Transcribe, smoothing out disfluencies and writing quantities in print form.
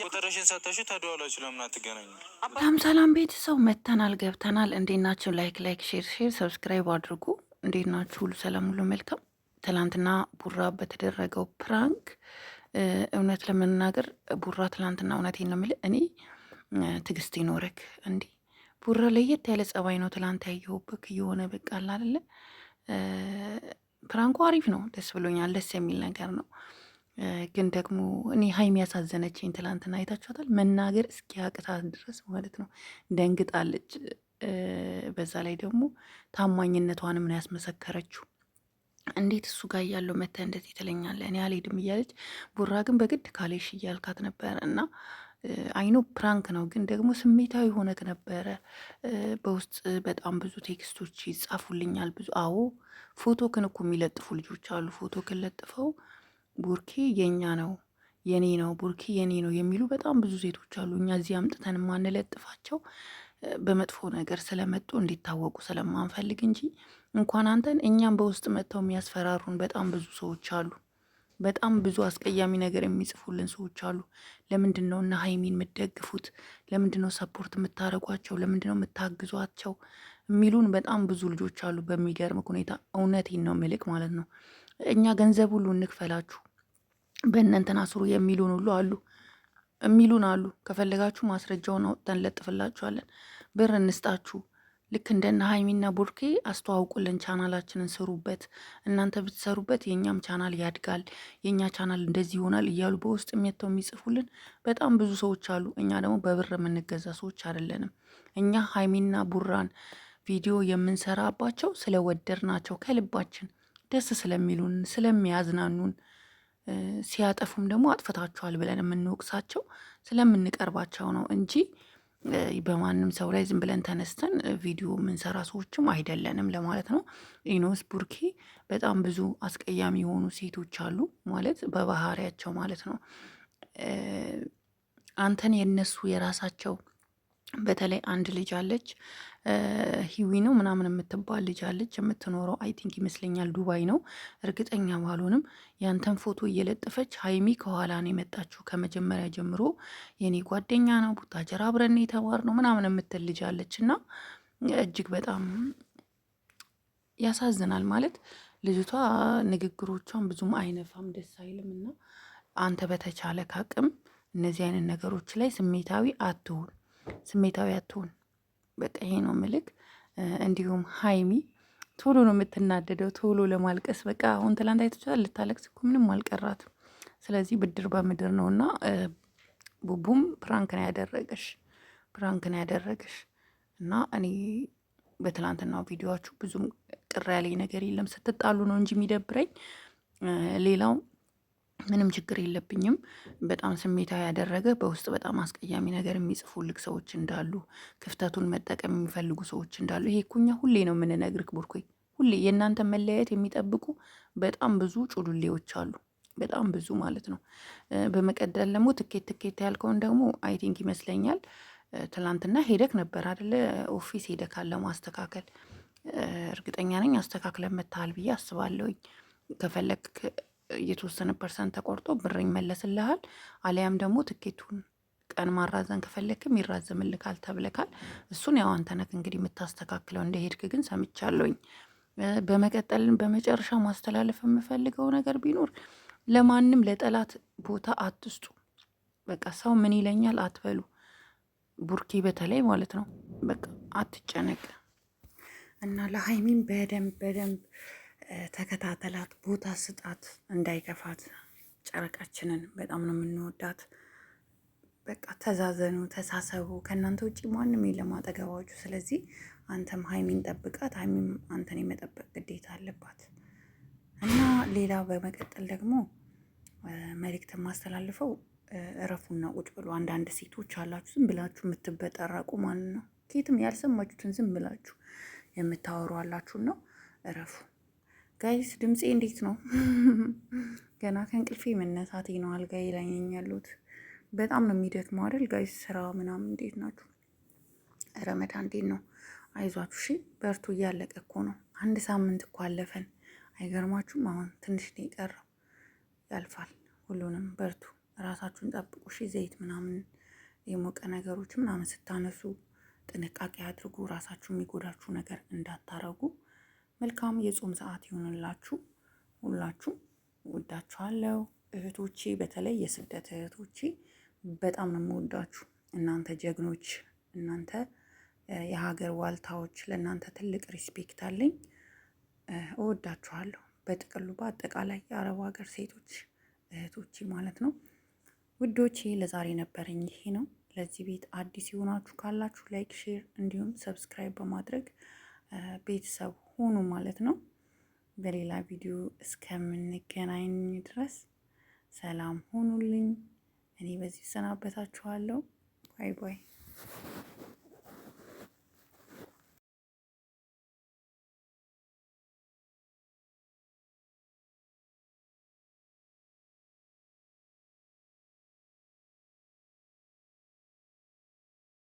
ቁጥርሽን ሰተሽ ተደዋውላችሁ ለምን አትገናኙ? ሰላም ቤተሰብ መተናል ገብተናል። እንዴት ናችሁ? ላይክ ሼር ሰብስክራይብ አድርጉ። እንዴት ናችሁ? ሁሉ ሰላም ሁሉ መልካም። ትላንትና ቡራ በተደረገው ፕራንክ እውነት ለመናገር ቡራ ትላንትና እውነቴን ነው የምልህ እኔ ትዕግስት ይኖረክ እንዴ ቡራ ለየት ያለ ጸባይ ነው ትላንት ያየሁብክ እየሆነ በቃ አለ አይደለ ፕራንኩ አሪፍ ነው፣ ደስ ብሎኛል። ደስ የሚል ነገር ነው። ግን ደግሞ እኔ ሀይሚ ያሳዘነችኝ ትላንትና አይታችኋታል። መናገር እስኪያቅታት ድረስ ማለት ነው ደንግጣለች። በዛ ላይ ደግሞ ታማኝነቷን ምን ያስመሰከረችው እንዴት እሱ ጋር እያለው መተህ እንደዚህ ትለኛለህ እኔ አልሄድም እያለች፣ ቡራ ግን በግድ ካሌሽ እያልካት ነበረ እና አይኖ ፕራንክ ነው ግን ደግሞ ስሜታዊ ሆነክ ነበረ። በውስጥ በጣም ብዙ ቴክስቶች ይጻፉልኛል ብዙ። አዎ ፎቶ ክን እኮ የሚለጥፉ ልጆች አሉ። ፎቶ ክን ለጥፈው ቡርኬ የኛ ነው የኔ ነው ቡርኬ የኔ ነው የሚሉ በጣም ብዙ ሴቶች አሉ። እኛ እዚህ አምጥተን ማንለጥፋቸው በመጥፎ ነገር ስለመጡ እንዲታወቁ ስለማንፈልግ እንጂ እንኳን አንተን እኛም በውስጥ መጥተው የሚያስፈራሩን በጣም ብዙ ሰዎች አሉ። በጣም ብዙ አስቀያሚ ነገር የሚጽፉልን ሰዎች አሉ። ለምንድን ነው እና ሀይሚን የምትደግፉት? ለምንድን ነው ሰፖርት የምታደርጓቸው? ለምንድን ነው የምታግዟቸው? የሚሉን በጣም ብዙ ልጆች አሉ። በሚገርም ሁኔታ እውነቴን ነው ምልክ ማለት ነው። እኛ ገንዘብ ሁሉ እንክፈላችሁ በእነንተና ስሩ የሚሉን ሁሉ አሉ የሚሉን አሉ። ከፈለጋችሁ ማስረጃውን አውጥተን እንለጥፍላችኋለን። ብር እንስጣችሁ። ልክ እንደነ ሀይሚና ቡርኬ አስተዋውቁልን፣ ቻናላችንን ስሩበት። እናንተ ብትሰሩበት የእኛም ቻናል ያድጋል፣ የእኛ ቻናል እንደዚህ ይሆናል እያሉ በውስጥ የሚተው የሚጽፉልን በጣም ብዙ ሰዎች አሉ። እኛ ደግሞ በብር የምንገዛ ሰዎች አይደለንም። እኛ ሀይሚና ቡራን ቪዲዮ የምንሰራባቸው ስለወደድናቸው ከልባችን ደስ ስለሚሉን ስለሚያዝናኑን፣ ሲያጠፉም ደግሞ አጥፍታችኋል ብለን የምንወቅሳቸው ስለምንቀርባቸው ነው እንጂ በማንም ሰው ላይ ዝም ብለን ተነስተን ቪዲዮ የምንሰራ ሰዎችም አይደለንም ለማለት ነው። ኢኖስ ቡርኬ በጣም ብዙ አስቀያሚ የሆኑ ሴቶች አሉ ማለት በባህሪያቸው ማለት ነው። አንተን የነሱ የራሳቸው በተለይ አንድ ልጅ አለች ሂዊ ነው ምናምን የምትባል ልጅ አለች። የምትኖረው አይ ቲንክ ይመስለኛል ዱባይ ነው፣ እርግጠኛ ባልሆንም። ያንተን ፎቶ እየለጠፈች ሀይሚ ከኋላ ነው የመጣችው። ከመጀመሪያ ጀምሮ የኔ ጓደኛ ነው፣ ቡታጀራ አብረን የተማር ነው ምናምን የምትል ልጅ አለች እና እጅግ በጣም ያሳዝናል። ማለት ልጅቷ ንግግሮቿን ብዙም አይነፋም፣ ደስ አይልም። እና አንተ በተቻለ ካቅም እነዚህ አይነት ነገሮች ላይ ስሜታዊ አትሁን፣ ስሜታዊ አትሁን። በቃ ይሄ ነው ምልክ። እንዲሁም ሀይሚ ቶሎ ነው የምትናደደው፣ ቶሎ ለማልቀስ በቃ አሁን ትላንት አይተቻል፣ ልታለቅስ እኮ ምንም አልቀራትም። ስለዚህ ብድር በምድር ነው እና ቡቡም ፕራንክ ነው ያደረገሽ፣ ፕራንክ ነው ያደረገሽ እና እኔ በትላንትናው ቪዲዮችሁ ብዙም ቅር ያለኝ ነገር የለም። ስትጣሉ ነው እንጂ የሚደብረኝ፣ ሌላው ምንም ችግር የለብኝም። በጣም ስሜታዊ ያደረገ በውስጥ በጣም አስቀያሚ ነገር የሚጽፉልክ ሰዎች እንዳሉ፣ ክፍተቱን መጠቀም የሚፈልጉ ሰዎች እንዳሉ፣ ይሄ እኮ ሁሌ ነው የምንነግርክ ቡርኮይ፣ ሁሌ የእናንተ መለያየት የሚጠብቁ በጣም ብዙ ጩሉሌዎች አሉ፣ በጣም ብዙ ማለት ነው። በመቀደል ደግሞ ትኬት ያልከውን ደግሞ አይ ቲንክ ይመስለኛል ትላንትና ሄደክ ነበር አደለ? ኦፊስ ሄደክ አለ ማስተካከል፣ እርግጠኛ ነኝ አስተካክለን መታሃል ብዬ አስባለሁኝ። ከፈለክ የተወሰነ ፐርሰንት ተቆርጦ ብር ይመለስልሃል። አሊያም ደግሞ ትኬቱን ቀን ማራዘን ከፈለክም ይራዘምልካል ተብለካል። እሱን ያው አንተ ነህ እንግዲህ የምታስተካክለው። እንደሄድክ ግን ሰምቻለሁኝ። በመቀጠልን በመጨረሻ ማስተላለፍ የምፈልገው ነገር ቢኖር ለማንም ለጠላት ቦታ አትስጡ። በቃ ሰው ምን ይለኛል አትበሉ። ቡርኬ በተለይ ማለት ነው በቃ አትጨነቅ እና ለሀይሚን በደንብ ተከታተላት፣ ቦታ ስጣት፣ እንዳይከፋት። ጨረቃችንን በጣም ነው የምንወዳት። በቃ ተዛዘኑ፣ ተሳሰቡ። ከእናንተ ውጭ ማንም የለም አጠገባችሁ። ስለዚህ አንተም ሀይሚን ጠብቃት፣ ሀይሚም አንተን የመጠበቅ ግዴታ አለባት እና ሌላ በመቀጠል ደግሞ መልእክት የማስተላልፈው እረፉና ቁጭ ብሎ። አንዳንድ ሴቶች አላችሁ ዝም ብላችሁ የምትበጠረቁ ማለት ነው። ኬትም ያልሰማችሁትን ዝም ብላችሁ የምታወሩ አላችሁ ነው። እረፉ ጋይስ። ድምፄ እንዴት ነው? ገና ከእንቅልፌ መነሳቴ ነው። አልጋዬ ላይ ነኝ ያሉት። በጣም ነው የሚደክመው አይደል ጋይስ? ስራ ምናምን እንዴት ናችሁ? ረመዳን እንዴት ነው? አይዟችሁ፣ እሺ በርቱ። እያለቀ እኮ ነው። አንድ ሳምንት እኮ አለፈን። አይገርማችሁም? አሁን ትንሽ ነው የቀረው፣ ያልፋል። ሁሉንም በርቱ። ራሳችሁን ጠብቁ። እሺ ዘይት ምናምን የሞቀ ነገሮች ምናምን ስታነሱ ጥንቃቄ አድርጉ። ራሳችሁ የሚጎዳችሁ ነገር እንዳታረጉ። መልካም የጾም ሰዓት ይሆንላችሁ። ሁላችሁ ወዳችኋለሁ እህቶቼ፣ በተለይ የስደት እህቶቼ በጣም ነው የምወዳችሁ። እናንተ ጀግኖች፣ እናንተ የሀገር ዋልታዎች፣ ለእናንተ ትልቅ ሪስፔክት አለኝ። እወዳችኋለሁ። በጥቅሉ በአጠቃላይ የአረብ ሀገር ሴቶች እህቶቼ ማለት ነው። ውዶቼ ለዛሬ ነበረኝ ይሄ ነው። ለዚህ ቤት አዲስ የሆናችሁ ካላችሁ ላይክ፣ ሼር እንዲሁም ሰብስክራይብ በማድረግ ቤተሰብ ሁኑ ማለት ነው። በሌላ ቪዲዮ እስከምንገናኝ ድረስ ሰላም ሁኑልኝ። እኔ በዚህ ሰናበታችኋለሁ። ባይ ባይ።